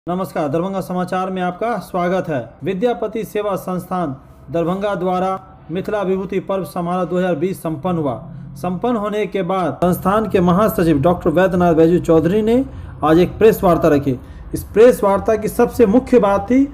नमस्कार, दरभंगा समाचार में आपका स्वागत है। विद्यापति सेवा संस्थान दरभंगा द्वारा मिथिला विभूति पर्व समारोह 2020 संपन्न हुआ। संपन्न होने के बाद संस्थान के महासचिव डॉक्टर वैद्यनाथ बैजू चौधरी ने आज एक प्रेस वार्ता रखी। इस प्रेस वार्ता की सबसे मुख्य बात थी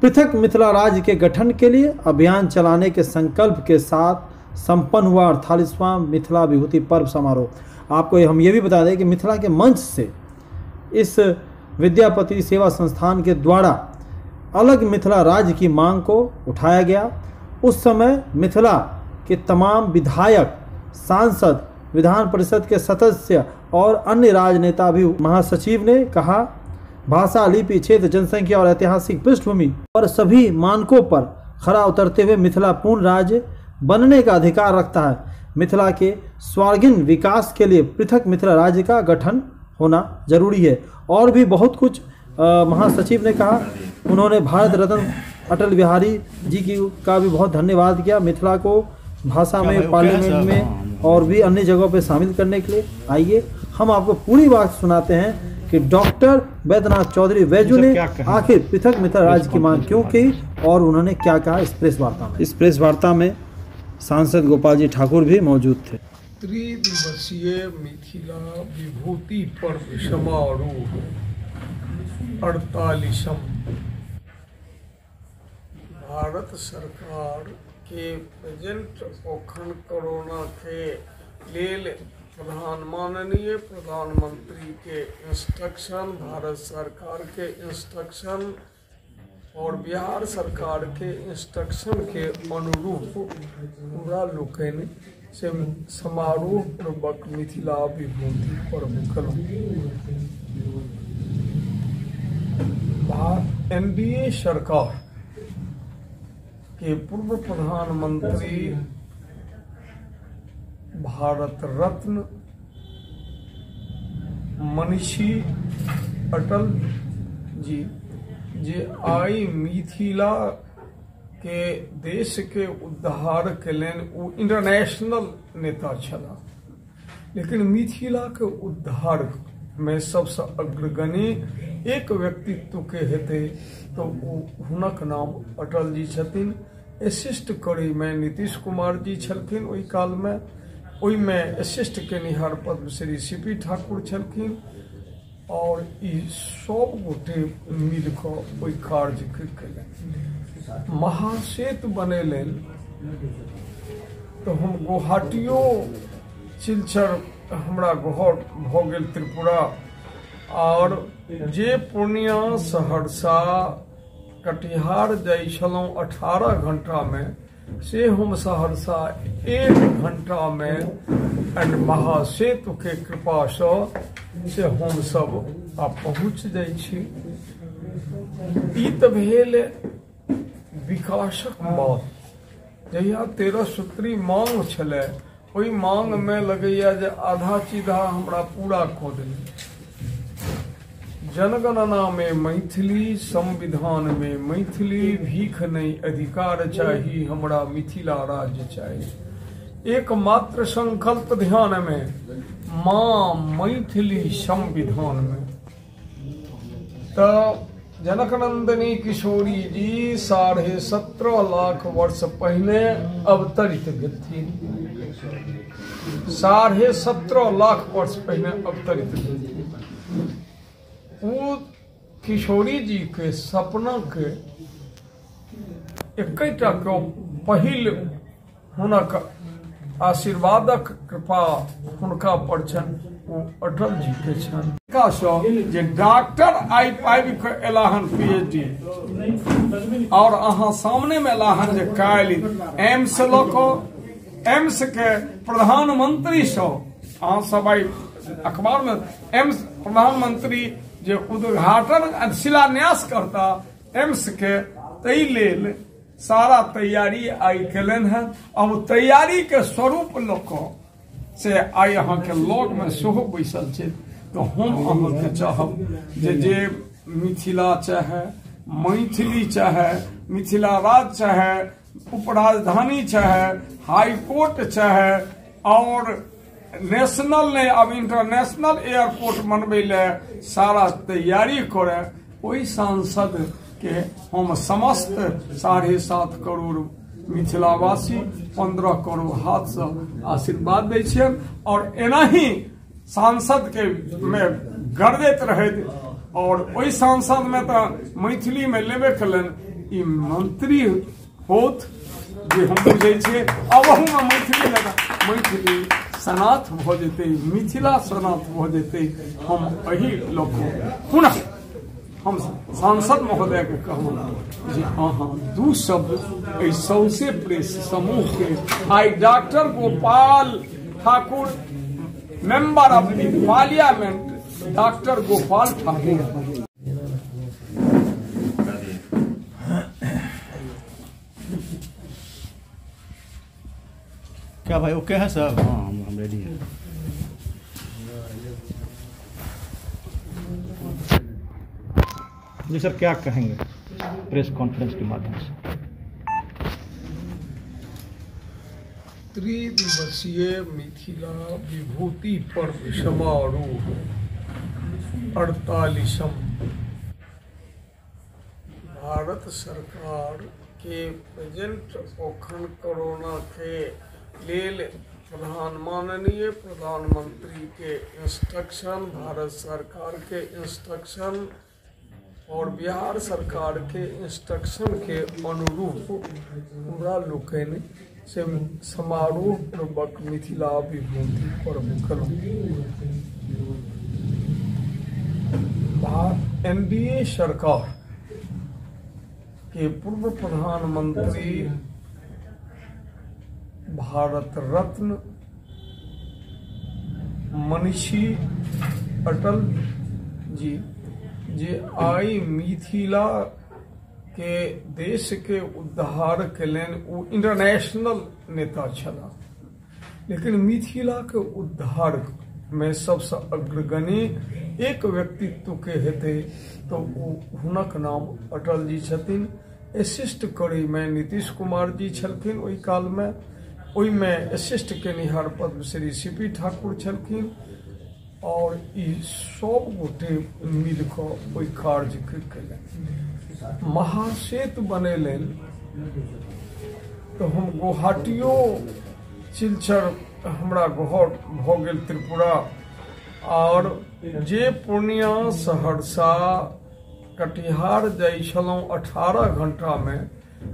पृथक मिथिला राज्य के गठन के लिए अभियान चलाने के संकल्प के साथ संपन्न हुआ 48वां मिथिला विभूति पर्व समारोह। आपको हम ये भी बता दें कि मिथिला के मंच से इस विद्यापति सेवा संस्थान के द्वारा अलग मिथिला राज्य की मांग को उठाया गया। उस समय मिथिला के तमाम विधायक, सांसद, विधान परिषद के सदस्य और अन्य राजनेता भी। महासचिव ने कहा, भाषा, लिपि, क्षेत्र, जनसंख्या और ऐतिहासिक पृष्ठभूमि और सभी मानकों पर खरा उतरते हुए मिथिला पूर्ण राज्य बनने का अधिकार रखता है। मिथिला के सर्वांगीण विकास के लिए पृथक मिथिला राज्य का गठन होना जरूरी है। और भी बहुत कुछ महासचिव ने कहा। उन्होंने भारत रत्न अटल बिहारी जी का भी बहुत धन्यवाद किया। मिथिला को भाषा में, पार्लियामेंट में और भी अन्य जगहों पे शामिल करने के लिए। आइए हम आपको पूरी बात सुनाते हैं कि डॉक्टर वैद्यनाथ चौधरी बैजू ने आखिर पृथक मिथिला राज्य की मांग क्यों की और उन्होंने क्या कहा इस प्रेस वार्ता में। इस प्रेस वार्ता में सांसद गोपाल जी ठाकुर भी मौजूद थे। त्रिदिवसीय मिथिला विभूति पर्व समारोह 48वां भारत सरकार के प्रेजेंट ओखन कोरोना के लेल माननीय प्रधानमंत्री के इंस्ट्रक्शन, भारत सरकार के इंस्ट्रक्शन और बिहार सरकार के इंस्ट्रक्शन के अनुरूप पूरा लोकनि से समारोह पूर्वक मिथिला विभूति पर्व एनडीए सरकार के पूर्व प्रधानमंत्री भारत रत्न मनीषी अटल जी जे आई मिथिला के देश के उद्धार के लेल वो इंटरनेशनल नेता छला, लेकिन मिथिला के उद्धार में सबसे अग्रगण्य एक व्यक्तित्व के हेते तो हुनक नाम अटल जी छथिन। असिस्ट करे में नीतीश कुमार जी छलखिन ओई काल में, ओई में असिस्ट के निहार पद्मश्री सीपी ठाकुर छलखिन और ई सब गोटे मिलकर ओई कार्य केलनि। महासेतु बनेलन तो हम गुवाहाटियो, सिलचर हमरा घर भ गेल, त्रिपुरा और जे पूर्णिया, सहरसा, कटिहार जाइ छलौं 18 घंटा में, से हम सहरसा 1 घंटा में एंड महासेतु के कृपा से हम सब आ पहुँच जाइ छी। ई त भेल विकासक बात। जहिया 13 सूत्री मांग छले, ओई मांग में लगैया जे आधा चीधा हमरा पूरा कऽ देली। जनगणना में मैथिली, संविधान में मैथिली, भीख नहीं अधिकार चाहिए, हमरा मिथिला राज्य चाहिए। एकमात्र संकल्प ध्यान में, माँ मैथिली संविधान में। तो जनकनंदिनी किशोरी जी 17.5 लाख वर्ष पहले अवतरित भेलथिन। 17.5 लाख वर्ष पहले अवतरित भेलथिन। वो किशोरी जी के सपना के एकटा के पहिल हुनक आशीर्वादक कृपा हुनका पर छनि, वो अटल जी के छनि। जे डॉक्टर आई पाबि के एलाहन पीएचडी और अहाँ सामने में एलाहन जे काल्हि एम्स एम्स के प्रधानमंत्री से अहाँ सब आई अखबार में एम्स प्रधानमंत्री जे उद्घाटन शिलान्यास करता एम्स के, तै लेल सारा तैयारी आई केलन है। अब तैयारी के स्वरूप लोक से आई अहाँ के लॉग में सेहो बैसल छै। तो हम अहाँ के चाहब जे मिथिला चाहे, मैथिली चाहे, मिथिला राज्य चाहे, उपराजधानी चाहे, हाई कोर्ट चाहे और नेशनल ने अब इंटरनेशनल एयरपोर्ट बनबे ले सारा तैयारी करे। ओई सांसद के हम समस्त 7.5 करोड़ मिथिलावासी 15 करोड़ हाथ से आशीर्वाद दै छियन और एनाही सांसद के में गरजैत रहे और ओई सांसद में तो मैथिली में लेबे कलन ई मंत्री होत जे हम बुझे छे अबहू में मैथिली सनाथ भ जेते मिथिला सनाथ भ जेते हम एही लोक पुनः हम सांसद महोदय के कहूँ जे अहाँ 2 शब्द एहि सौसे प्रेस समूह के आई doctor Gopal Thakur member of the parliament doctor Gopal Thakur क्या भाई ओके है सर? हाँ हम रेडी हैं। जी सर क्या कहेंगे प्रेस कॉन्फ्रेंस के माध्यम से? त्रिदिवसीय मिथिला विभूति पर्व समारोह 48वां भारत सरकार के प्रेजेंट ओखन कोरोना के लेल माननीय प्रधानमंत्री के इंस्ट्रक्शन, भारत सरकार के इंस्ट्रक्शन और बिहार सरकार के इंस्ट्रक्शन के अनुरूप हमरा लोकनि से समारोह पूर्वक मिथिला विभूति पर्व कलहुँ। एनडीए सरकार के पूर्व प्रधानमंत्री भारत रत्न मनीषी अटल जी जे आई मिथिला के देश के उद्धार के लेन वो इंटरनेशनल नेता छला, लेकिन मिथिला के उद्धार में सबसे अग्रगण्य एक व्यक्तित्व के हेते तो हुनक नाम अटल जी छथिन। असिस्ट करे में नीतीश कुमार जी छलखिन ओई काल में, ओई में असिस्ट के निहार पद्मश्री सीपी ठाकुर छलखिन और ई सब गोटे मिल कऽ ओई कार्य केलनि। महासेतु बनेलनि तो हम गुवाहाटियो सिलचर हमरा घर भ गेल त्रिपुरा और जे पूर्णिया सहरसा कटिहार जाइ छलहुँ 18 घंटा में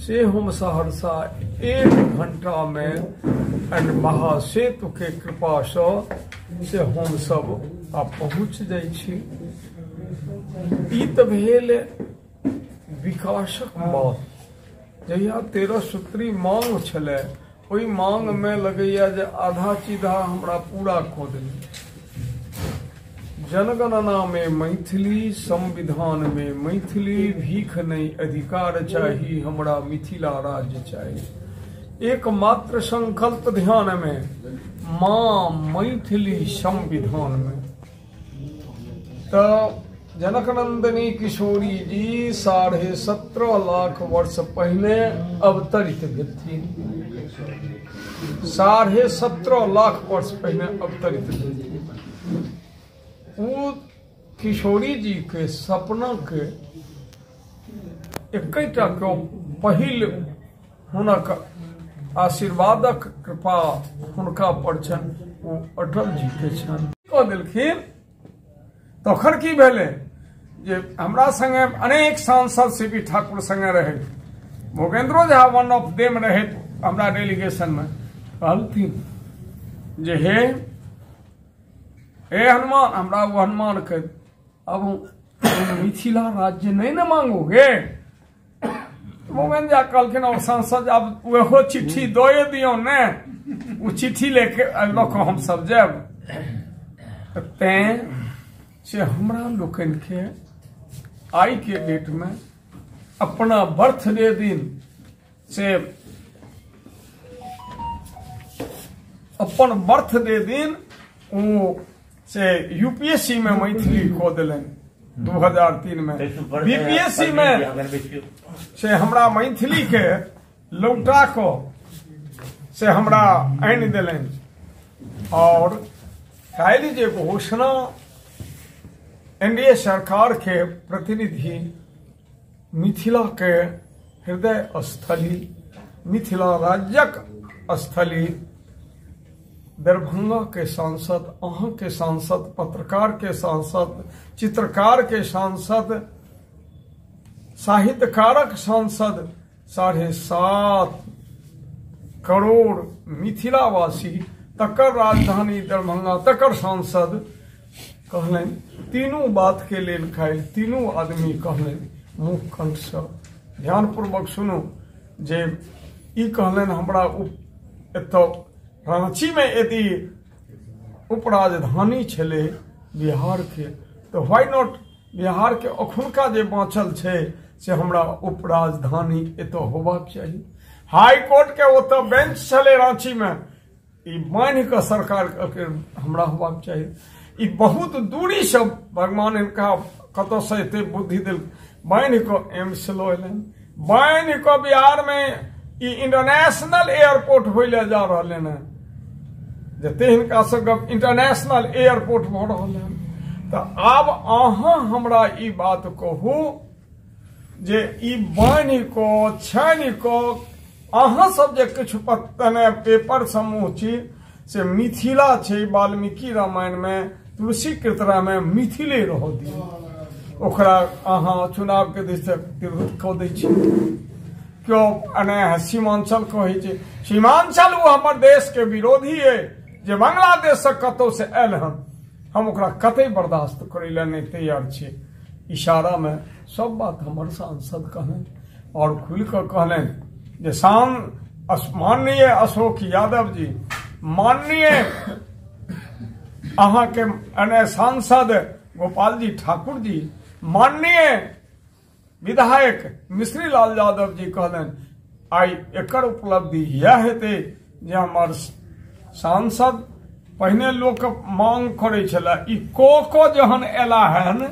से हम सहरसा 1 घंटा में महासेतु के कृपा से हम सब आ पहुँच जाइ छी। ई तऽ भेल विकासक बात। जहिया 13 सूत्री मांग छलै ओई मांग में लगैया जे आधा सीधा हमरा पूरा कऽ देलनि। जनगणना में मैथिली, संविधान में मैथिली, भीख नहीं अधिकार चाहिए, हमरा मिथिला राज्य चाहिए। एकमात्र संकल्प ध्यान में माँ मैथिली संविधान में। तो जनकनंदिनी किशोरी जी 17.5 लाख वर्ष पहले अवतरित भेलथिन। 17.5 लाख वर्ष पहले अवतरित भेलथिन। वो किशोरी जी के सपना के एकटा के पहिल हुनक आशीर्वादक कृपा हुनका पर छनि, वो अटल जी के छनि। कह देलखिन तखन की भेलै जे हमरा संगे अनेक सांसद सीपी ठाकुर संगे रहे, भूपेंद्रो झा वन ऑफ देम रहे हमरा डेलीगेशन में। कहलथिन जे हे हनुमान, हमरा वो हनुमान के अब मिथिला राज्य नहीं न मांगोगे? भूपेंद्र झा कहलखिन और सांसद अब वो चिट्ठी दे दियो ने, वो चिट्ठी लेके लोग हम सब जब तें से हमरा लोकन के आई के डेट में अपना बर्थडे दिन से अपन बर्थडे दिन वो से यूपीएससी में मैथिली खो दिलन 2003 में। बीपीएससी में से हमरा मैथिली के लौटा को से हमरा आनि दिलन और काल्हि जे घोषणा एनडीए सरकार के प्रतिनिधि मिथिला के हृदय स्थली, मिथिला राज्यक स्थली दरभंगा के सांसद, अहाँ के सांसद, पत्रकार के सांसद, चित्रकार के सांसद, साहित्यकारक सांसद, 7.5 करोड़ मिथिलावासी, तकर राजधानी दरभंगा, तकर सांसद कहलन तीनों बात के लेल खाइल, तीनों आदमी कहलन मुख कंठ से ध्यानपूर्वक सुनो जे ई कहलन हमरा एतो रांची में यदि उपराजधानी छले बिहार के तो व्हाई नॉट बिहार के अखुनका जे बाँचल छे से हमरा उपराजधानी एतो होबाक चाहिए। हाई कोर्ट के ओतो बेंच छले रांची में, ई मान के सरकार के हमरा होबाक चाहिए। ई बहुत दूरी से भगवान इनका कतो से एते बुद्धि दिल मान को एम्स लो एलन, मान को बिहार में ई इंटरनेशनल एयरपोर्ट होइले जा रहले न, जते हिनका सब इंटरनेशनल एयरपोर्ट भ रहल है। तो अब अहाँ हमरा ई बात कहू जे ई बानी को छानी को अहाँ सब जे किछु पत्तने पेपर समूह छी से मिथिला छे, वाल्मीकि रामायण में तुलसी कृतरा में मिथिले रह दियो, ओकरा अहाँ चुनाव के दृष्टि तिरहुत कह दै छी। क्यों अने सीमांचल कहे छे सीमांचल वो हमर देश के विरोधी है जे बांग्लादेश से कतौ से आयल हन, हम ओकरा कतई बर्दाश्त करे ला नहीं तैयार छे। इशारा में सब बात हमर सांसद कहलन और खुल कर कहलन जे माननीय अशोक यादव जी, माननीय अहाँ के अने सांसद गोपाल जी ठाकुर जी, माननीय विधायक मिश्री लाल यादव जी कहलन आई एकर उपलब्धि यह हेते जे हमर सांसद पहने लोक मांग करे छला ई को जहन एला हन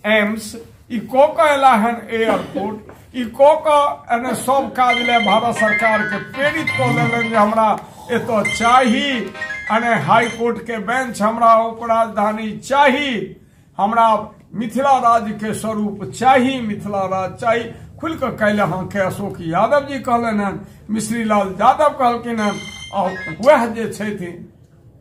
एम्स, ई को एला हन एयरपोर्ट, ई को एने सब काज ले भारत सरकार के प्रेरित कर देलन जे हमरा एतो चाही, अने हाई कोर्ट के बेंच हमरा उपराजधानी चाही, हमरा मिथिला राज्य के स्वरूप चाही, मिथिला राज्य चाही। खुल कर कल हाँ के अशोक यादव जी कहलन हन, मिश्री लाल यादव कहलकिन हन, और वह जे छथि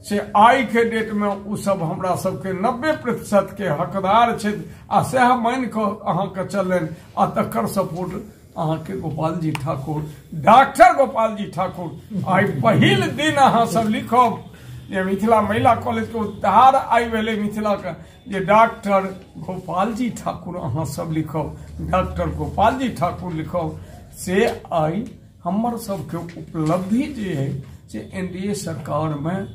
से आई के डेट में उ सब हमरा सबके 90% के हकदार छथि आ सह मान के अहाँ के चलन आ तकर सपोर्ट अहाँ के गोपाल जी ठाकुर, डॉक्टर गोपाल जी ठाकुर आई पहिल दिन अहाँ सब लिखब जे मिथिला महिला कॉलेज के उद्धार आई भेले मिथिला के जे डॉक्टर गोपाल जी ठाकुर अहाँ सब लिखब, डॉक्टर गोपाल जी ठाकुर लिखब, से आई हमर सबके उपलब्धि जे है से एनडीए सरकार में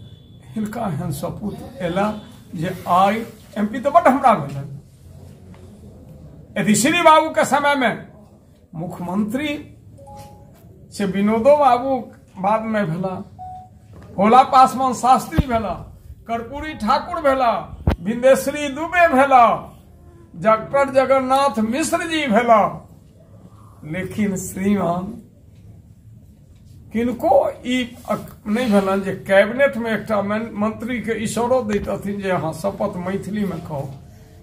हिनका हन सपूत एला जे आई एमपी तो बड़ हमरा भेलन। यदि श्री बाबू के समय में मुख्यमंत्री से विनोदो बाबू बाद में भेला, भोला पासवान शास्त्री भेला, कर्पूरी ठाकुर भेला, विंदेश्वरी दुबे भेला, डॉक्टर जगन्नाथ मिश्र जी भेला, लेकिन श्रीमान किनको ई नहीं भेलन जे कैबिनेट में एक मंत्री के इशारो दैतथिन जे अहाँ शपथ मैथिली में कहो।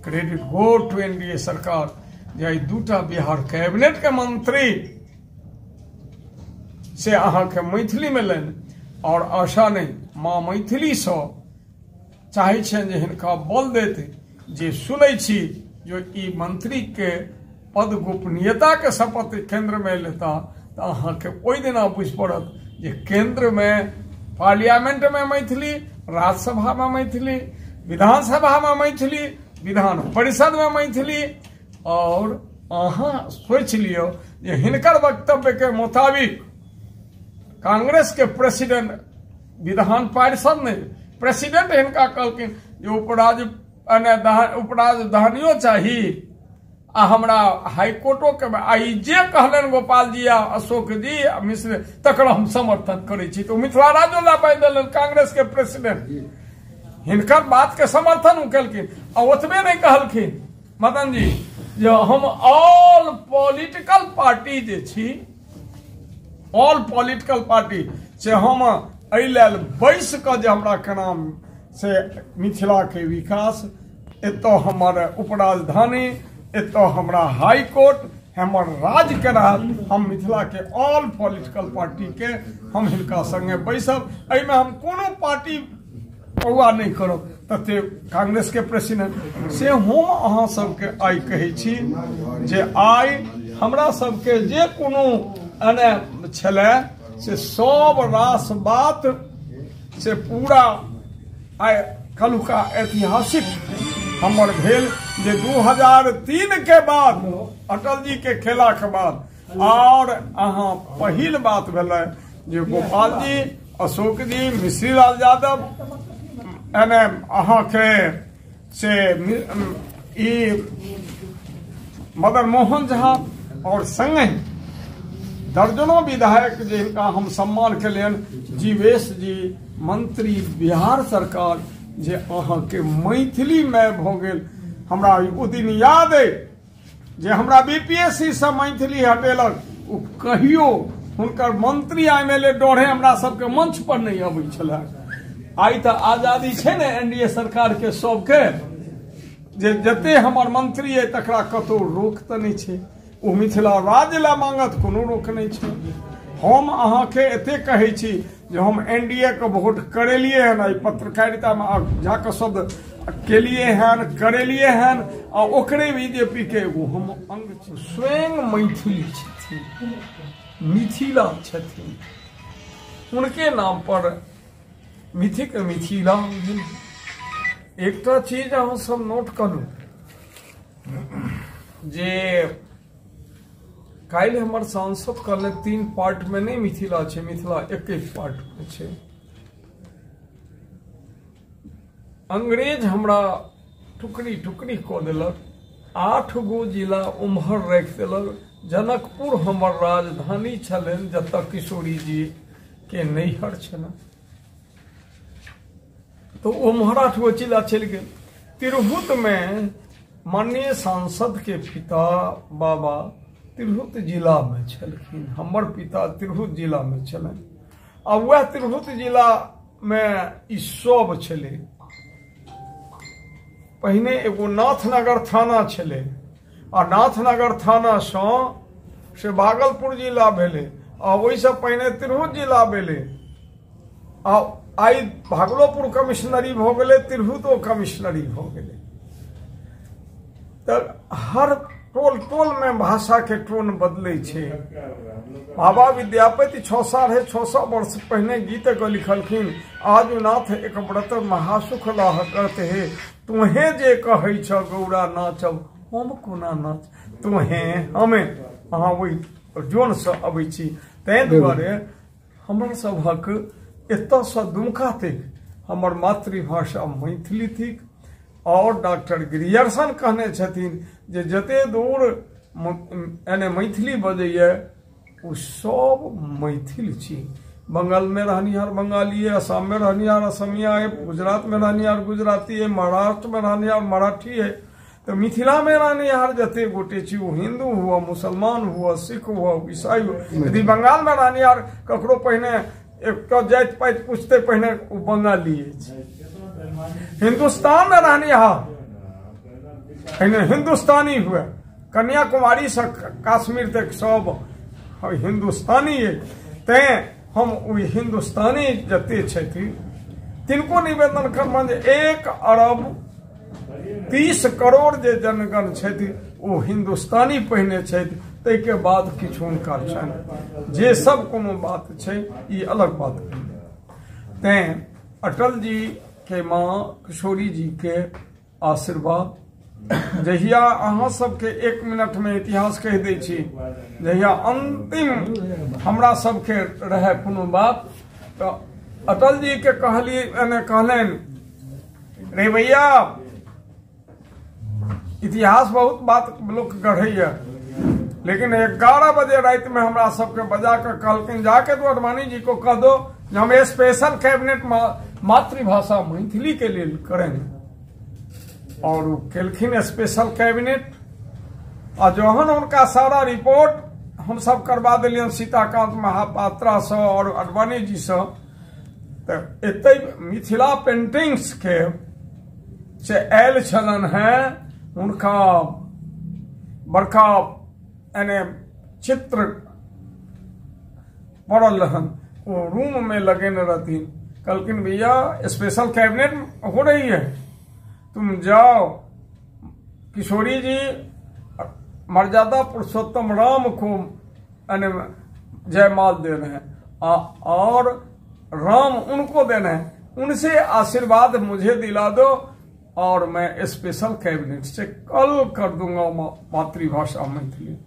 क्रेडिट गो टू एनडीए सरकार जे 2टा बिहार कैबिनेट के मंत्री से अहाँ के मैथिली में लेन, और आशा नहीं माँ मैथिली से चाहे छे जे हिनका बल देते जे सुनै छी जो ई मंत्री के पद गोपनीयता के शपथ केंद्र में लेता तो अहाँ के ओई दिना बुझ पड़त जे केंद्र में पार्लियामेंट में मैथिली, राज्यसभा में मैथिली, विधानसभा में मैथिली, विधान परिषद में मैथिली। और अहाँ सोच लियो जे हिनकर वक्तव्य के मुताबिक कांग्रेस के प्रेसिडेंट विधान परिषद ने प्रेसिडेंट हिनका कहलकिन जो उपराजधानियों चाहिए आ हमरा हाईकोर्टो के आई जे कहलन गोपाल जी आ अशोक जी आ मिश्र तकर हम समर्थन करे छी। तो मिथिला राज्य ला पाइ देलन कांग्रेस के प्रेसिडेंट, हिनकर बात के समर्थन केलखिन। आ ओतबे नहीं कहलखिन मदन जी जो हम ऑल पॉलिटिकल पार्टी जे छी, ऑल पॉलिटिकल पार्टी से हम एहि लेल बैस के जे हमरा के नाम से मिथिला के विकास एतो हमारे उपराजधानी, एतो हमरा हाई कोर्ट, हमर राज्य के रहत। हम मिथिला के ऑल पॉलिटिकल पार्टी के हम हिनका संगे बैसब। एहिमे हम कोनो पार्टी पौआ नहीं करब। तते कांग्रेस के प्रेसिडेंट से हम अहाँ सबके आइ कहै छी जे आइ हमरा सबके जे कोनो अने छलै से सब रास बात से पूरा आइ कलुका ऐतिहासिक हमर भेल जे 2003 के बाद अटल जी के खेला के बाद। और अहाँ पहिल बात भेलै जे गोपाल जी, अशोक जी, मिश्री लाल यादव एने अहाँ के से मदन मोहन झा और संगे दर्जनों विधायक जिनका हम सम्मान केलियन, जीवेश जी मंत्री बिहार सरकार जे अहाँ के मैथिली में भ गेल। हमरा ओ दिन याद है जे हमरा बीपीएससी से मैथिली हटेलक, ओ कहियो हुनकर मंत्री एमएलए डरे हमरा सबके मंच पर नहीं अबै छलै। आई तो आजादी है ने एनडीए सरकार के सबके जे जते हमर मंत्री है तकरा कतो रोक तो नहीं है। ओ मिथिला राज्य ला मांगत, कोनो रोक नहीं है। हम अहाँ के एते कहै छी जे हम एनडीए के वोट करेलिए हन, पत्रकारिता में जाके शब्द केलिए हन, करेलिए हन, आ ओकरे बीजेपी के एगो हम अंग छी। स्वयं मैथिली छथिन, मिथिला छथिन, उनके नाम पर मिथिक मिथिला। एकटा चीज अहाँ सब नोट करू जे काल्हि हमर सांसद कहले 3 पार्ट में नहीं मिथिला छे, मिथिला एक पार्ट में छे। अंग्रेज हमरा टुकड़ी टुकड़ी कऽ देलक, 8 गो जिला उम्हर राखि देलक। जनकपुर हमर राजधानी छलनि, जतऽ किशोरी जी के नैहर छलनि, तो उम्हर 8 गो जिला चलि गेल। तिरहुत में माननीय सांसद के पिता बाबा तिरहुत जिला में छलखिन, हमर पिता तिरहुत जिला में छलनि। आ वह तिरहुत जिला में ई सब छलै। पहिने एगो नाथनगर थाना छलै, आ नाथनगर थाना से भागलपुर जिला भेलै, आ ओहिसँ पहिने तिरहुत जिला भेलै। आ आई भागलपुर कमिश्नरी भ गेलै, तिरहुतो कमिश्नरी भ गेलै। तऽ हर टोल टोल में भाषा के टोन बदलै छै। बाबा विद्यापति 650 वर्ष पहिने गीत के लिखलखिन, आजु नाथ एक व्रत महासुख लाह करते हे, तुहे जे कहै छ गौरा नाचब हम कोना नाच, तुहे हमें अहाँ ओहि जोन से अबै छी। तैं दुआरे हमर सभक एतऽ से दुमका तक हमर मातृभाषा मैथिली थिक। और डॉक्टर गिरियर्सन कहने छथिन जे जते दूर एने मैथिली बजैए ओ सब मैथिल छी। बंगाल में रहनिहार बंगाली है, असम में रहनिहार असमिया है, गुजरात में रहनिहार गुजराती है, महाराष्ट्र में रहनिहार मराठी है। तो मिथिला में रहनिहार जते गोटे छी, वो हिंदू हुआ, मुसलमान हुआ, सिख हुआ, ईसाई हुआ। यदि बंगाल में रहनिहार ककरो पहिने एक जाति पाति पूछते पहिने वो बंगाली है। हिंदुस्तान में रहनिहार पहिने हिंदुस्तानी हुए, कन्याकुमारी से कश्मीर तक सब हिंदुस्तानी है। तैं हम हिंदुस्तानी जते छथि तिनको निवेदन करबनि जे 1 अरब 30 करोड़ जे जनगण छथि ओ हिंदुस्तानी पहिने छथि। तै के बाद किछु हुनका छनि जे सब कोनो बात छै, ई अलग बात। तैं अटल जी के माँ किशोरी जी के आशीर्वाद, जहिया अहाँ सबके 1 मिनट में इतिहास कह दै छी, जहिया अंतिम हमरा सबके रहे कोनो बात तो अटल जी के कहलनि रे भैया इतिहास बहुत बात लोग गढ़ैया, लेकिन 11 बजे रात में हमरा सबके बजा कर कहलखिन जाके तो अडवाणी जी को कह दो हम स्पेशल कैबिनेट मातृभाषा मैथिली के लिए करेंगे। और वो केलखिन स्पेशल कैबिनेट। और जहन उनका सारा रिपोर्ट हम सब करवा दिलियन सीताकांत महापात्रा से और अडवाणी जी से, तो एते मिथिला पेंटिंग्स के से आयल छलन है, उनका बड़का यानी चित्र पड़ल रहन, वो रूम में लगे न रहती। कलकिन भैया स्पेशल कैबिनेट हो रही है, तुम जाओ, किशोरी जी मर्यादा पुरुषोत्तम राम को जयमाल दे रहे हैं और राम उनको देना है, उनसे आशीर्वाद मुझे दिला दो और मैं स्पेशल कैबिनेट से कल कर दूंगा मातृभाषा मैथिली।